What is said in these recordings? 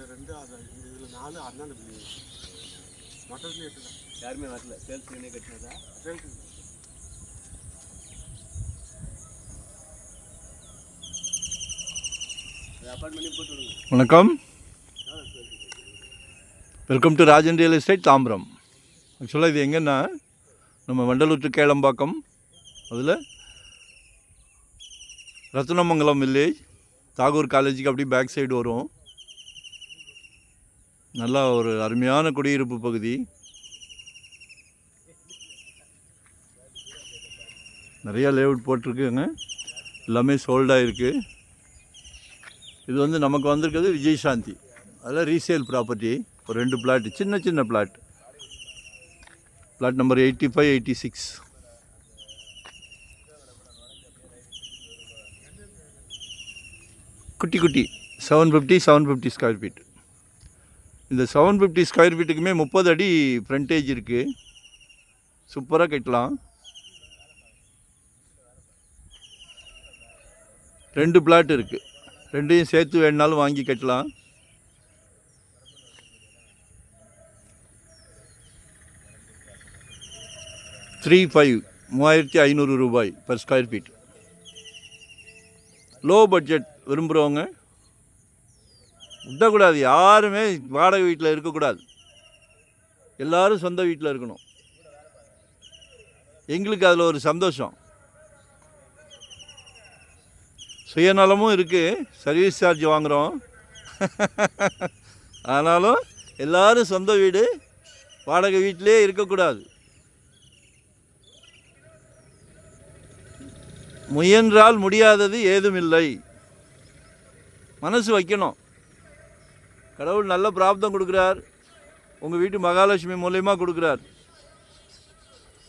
2 இதில் 4 அண்ணாந்து பில்டிங் மொத்தத்தில் 8 தான். யாருமே வரல. சேல்ஸ் நீனே கட்டினதா? சேல்ஸ் அப்பார்ட்மெண்ட்லேயும் போட்டு விடுங்க. வணக்கம், welcome to Rajan real estate Tambaram. ஆக்சுவலாக இது எங்கன்னா நம்ம வண்டலூர் டு கேளம்பாக்கம், அதில் ரத்னமங்கலம் வில்லேஜ், தாகூர் காலேஜுக்கு அப்படி பேக் சைடு வரும். நல்லா ஒரு அருமையான குடியிருப்பு பகுதி. நிறையா லேஅவுட் போட்டிருக்குங்க, எல்லாமே சோல்டாக இருக்குது. இது வந்து நமக்கு வந்திருக்கிறது விஜயசாந்தி, அதில் ரீசேல் ப்ராப்பர்ட்டி. ஒரு 2 பிளாட், சின்ன சின்ன பிளாட். Plot number 85, 86. குட்டி குட்டி 750 ஸ்கொயர் ஃபீட். இந்த 750 ஸ்கொயர் ஃபீட்டுக்குமே 30 அடி ஃப்ரண்டேஜ் இருக்குது. சூப்பராக கட்டலாம். 2 பிளாட் இருக்குது, 2ஐயும் சேர்த்து வேணுனாலும் வாங்கி கட்டலாம். ₹3500 per square feet. Low budget விரும்புகிறவங்க விடக்கூடாது. யாருமே வாடகை வீட்டில் இருக்கக்கூடாது, எல்லோரும் சொந்த வீட்டில் இருக்கணும். எங்களுக்கு அதில் ஒரு சந்தோஷம். சுயநலமும் இருக்குது, சர்வீஸ் சார்ஜ் வாங்குகிறோம். ஆனாலும் எல்லோரும் சொந்த வீடு, வாடகை வீட்டிலே இருக்கக்கூடாது. முயன்றால் முடியாதது ஏதுமில்லை. மனசு வைக்கணும். கடவுள் நல்ல பிராப்தம் கொடுக்குறார், உங்கள் வீட்டு மகாலட்சுமி மூலயமா கொடுக்குறார்.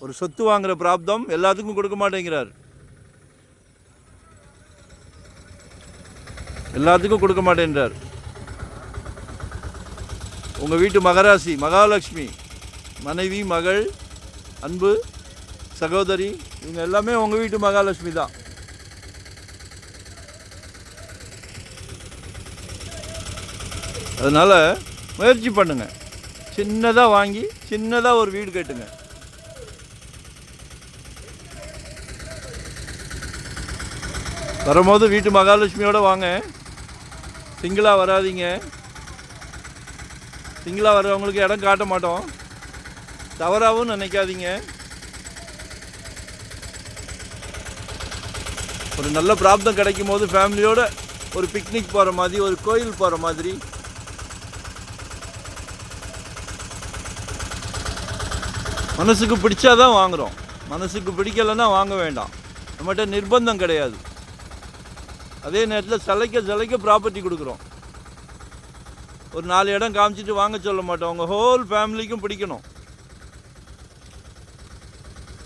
ஒரு சொத்து வாங்குகிற பிராப்தம் எல்லாத்துக்கும் கொடுக்க மாட்டேங்கிறார், எல்லாத்துக்கும் கொடுக்க மாட்டேங்கிறார். உங்கள் வீட்டு மகராசி மகாலட்சுமி, மனைவி, மகள், அன்பு சகோதரி, இவங்க எல்லாமே உங்கள் வீட்டு மகாலட்சுமி தான். அதனால் முயற்சி பண்ணுங்கள். சின்னதாக வாங்கி சின்னதாக ஒரு வீடு கட்டுங்க. வரும்போது வீட்டு மகாலட்சுமியோடு வாங்க, சிங்கிளாக வராதிங்க. சிங்கிளாக வர்றவங்களுக்கு இடம் காட்ட மாட்டோம், தவறாகவும் நினைக்காதீங்க. ஒரு நல்ல பிராப்தம் கிடைக்கும் போது ஃபேமிலியோடு ஒரு பிக்னிக் போகிற மாதிரி, ஒரு கோயில் போகிற மாதிரி. மனசுக்கு பிடிச்சாதான் வாங்குகிறோம், மனசுக்கு பிடிக்கலைன்னா வாங்க வேண்டாம். நம்மகிட்ட நிர்பந்தம் கிடையாது. அதே நேரத்தில் சிலைக்க ப்ராப்பர்ட்டி கொடுக்குறோம். ஒரு 4 இடம் காமிச்சிட்டு வாங்க சொல்ல மாட்டோம். உங்கள் ஹோல் ஃபேமிலிக்கும் பிடிக்கணும்.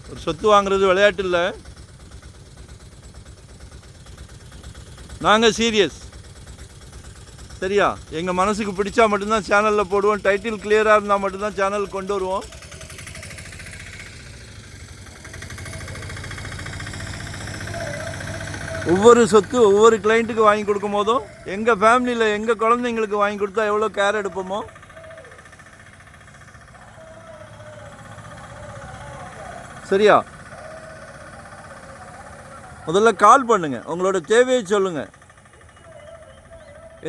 ஒரு சொத்து வாங்குறது விளையாட்டு இல்லை, நாங்கள் சீரியஸ். சரியா? எங்கள் மனசுக்கு பிடிச்சா மட்டும்தான் சேனலில் போடுவோம். டைட்டில் கிளியராக இருந்தால் மட்டும்தான் சேனல் கொண்டு வருவோம். ஒவ்வொரு சொத்து ஒவ்வொரு கிளைண்ட்டுக்கு வாங்கி கொடுக்கும் போதும் எங்கள் ஃபேமிலியில் எங்கள் குழந்தைங்களுக்கு வாங்கி கொடுத்தா எவ்வளோ கேர் எடுப்போமோ. சரியா? முதல்ல கால் பண்ணுங்கள், உங்களோட தேவையை சொல்லுங்கள்.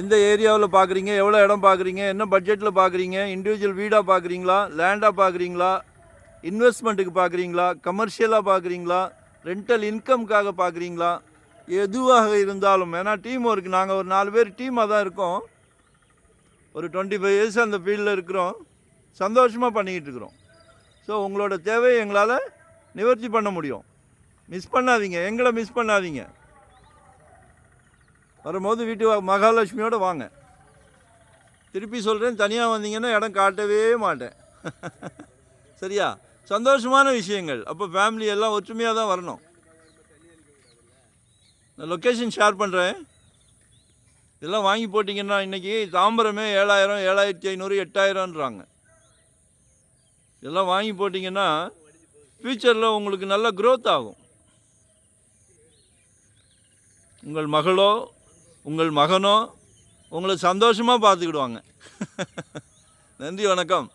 எந்த ஏரியாவில் பார்க்குறீங்க, எவ்வளோ இடம் பார்க்குறீங்க, என்ன பட்ஜெட்டில் பார்க்குறீங்க, இண்டிவிஜுவல் வீடாக பார்க்குறீங்களா, லேண்டாக பார்க்குறீங்களா, இன்வெஸ்ட்மெண்ட்டுக்கு பார்க்குறீங்களா, கமர்ஷியலாக பார்க்குறீங்களா, ரெண்டல் இன்கம்காக பார்க்குறீங்களா, எதுவாக இருந்தாலும். ஏன்னா டீம் ஒர்க், நாங்கள் ஒரு 4 பேர் டீமாக தான் இருக்கோம். ஒரு 25 இயர்ஸ் அந்த ஃபீல்டில் இருக்கிறோம், சந்தோஷமாக பண்ணிக்கிட்டு இருக்கிறோம். ஸோ உங்களோட தேவையை எங்களால் நிவர்த்தி பண்ண முடியும். மிஸ் பண்ணாதீங்க, எங்களை மிஸ் பண்ணாதீங்க. வரும்போது வீட்டு மகாலட்சுமியோடு வாங்க. திருப்பி சொல்கிறேன், தனியாக வந்தீங்கன்னா இடம் காட்டவே மாட்டேன். சரியா? சந்தோஷமான விஷயங்கள். அப்போ ஃபேமிலி எல்லாம் ஒற்றுமையாக தான் வரணும். நான் லொக்கேஷன் ஷேர் பண்ணுறேன். இதெல்லாம் வாங்கி போட்டிங்கன்னா இன்றைக்கி தாம்பரமே 7000, 7500, 8000ன்றாங்க. இதெல்லாம் வாங்கி போட்டிங்கன்னா ஃப்யூச்சரில் உங்களுக்கு நல்ல க்ரோத் ஆகும். உங்கள் மகளோ, உங்கள் மகனோ, உங்களை சந்தோஷமாக பார்த்துக்கிடுவாங்க. நன்றி, வணக்கம்.